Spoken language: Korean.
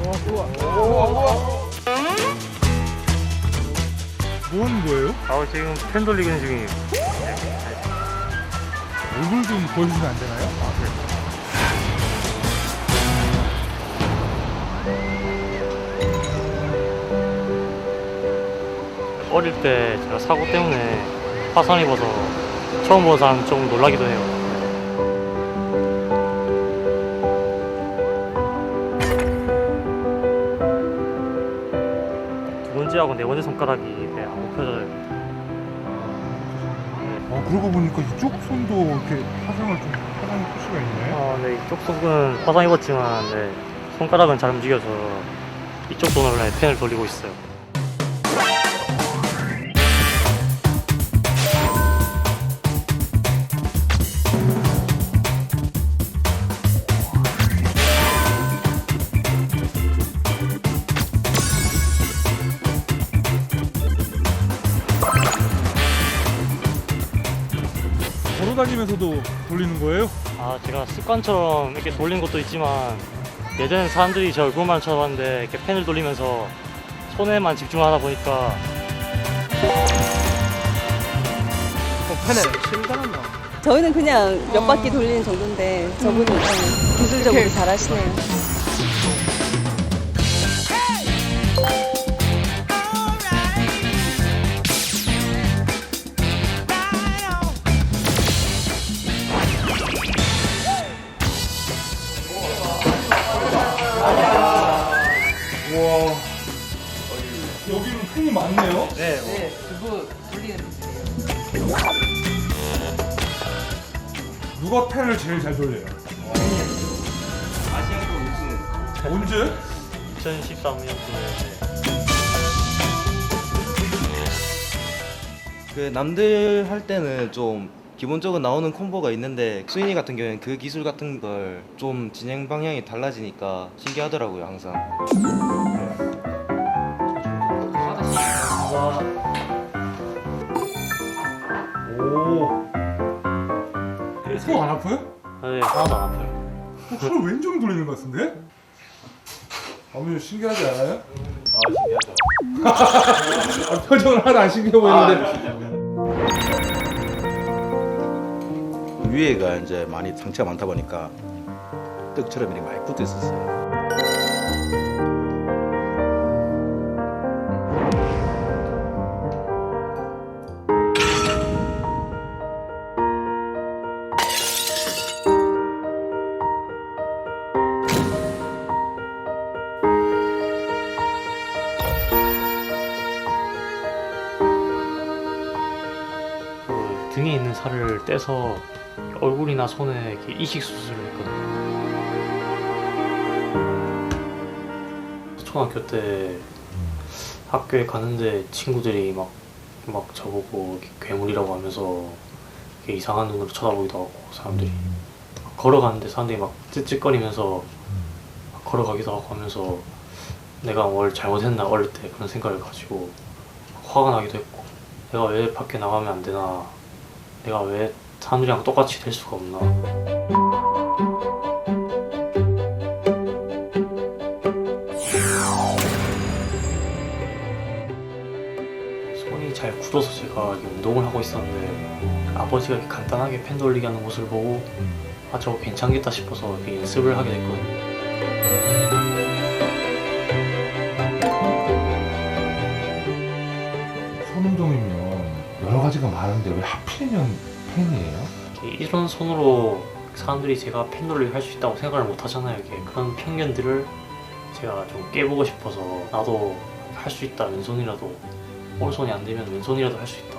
뭐 하는 거예요? 지금 펜 돌리는 중이에요. 얼굴 좀 보여주시면 안 되나요? 어릴 때 제가 사고 때문에 화상 입어서 처음 본 사람 좀 놀라기도 해요. 두 번째하고 네 번째 손가락이 안 펴져요. 그러고 보니까 이쪽 손도 이렇게 화상이 표시가 있네. 네, 이쪽 손은 화상 입었지만 손가락은 잘 움직여서 이쪽 손으로 펜을 돌리고 있어요. 걸어다니면서도 돌리는 거예요? 제가 습관처럼 이렇게 돌리는 것도 있지만 예전엔 사람들이 제 얼굴만 쳐다봤는데 이렇게 펜을 돌리면서 손에만 집중하다 보니까 저희는 그냥 몇 바퀴 돌리는 정도인데 저분은 기술적으로 잘하시네요. 우와. 여기는 펜이 많네요? 네, 그거 돌리는 기술이에요. 누가 펜을 제일 잘 돌려요? 아시안컵 우승. 언제? 2013년도에 그 남들 할 때는 좀 기본적으로 나오는 콤보가 있는데 수인이 같은 경우에는 그 기술 같은 걸 좀 진행 방향이 달라지니까 신기하더라고요 항상. 오. 손 안 아파요? 하나도 안 아파요. 하루 왼쪽 돌리는 것 같은데? 아버님 신기하지 않아요? 신기하죠. 표정은 하나도 안 신기해 보이는데. 위에가 이제 많이 상처가 많다 보니까 떡처럼 이렇게 많이 붙어 있었어요. 등에 있는 살을 떼서 얼굴이나 손에 이렇게 이식 수술을 했거든요. 초등학교 때 학교에 가는데 친구들이 막 저보고 이렇게 괴물이라고 하면서 이렇게 이상한 눈으로 쳐다보기도 하고 사람들이 걸어가는데 사람들이 막 찝찝거리면서 막 걸어가기도 하고 하면서 내가 뭘 잘못했나 어릴 때 그런 생각을 가지고 화가 나기도 했고 내가 왜 밖에 나가면 안 되나 내가 왜 사람들이랑 똑같이 될 수가 없나. 손이 잘 굳어서 제가 운동을 하고 있었는데 아버지가 이렇게 간단하게 펜 돌리기 하는 모습을 보고 저거 괜찮겠다 싶어서 이렇게 연습을 하게 됐거든요. 손 운동이면 여러 가지가 많은데 왜 하필이면 펜이에요? 이런 손으로 사람들이 제가 펜 돌리기 할 수 있다고 생각을 못 하잖아요. 이렇게 그런 편견들을 제가 좀 깨보고 싶어서 나도 할 수 있다. 왼손이라도 오른손이 안 되면 왼손이라도 할 수 있다.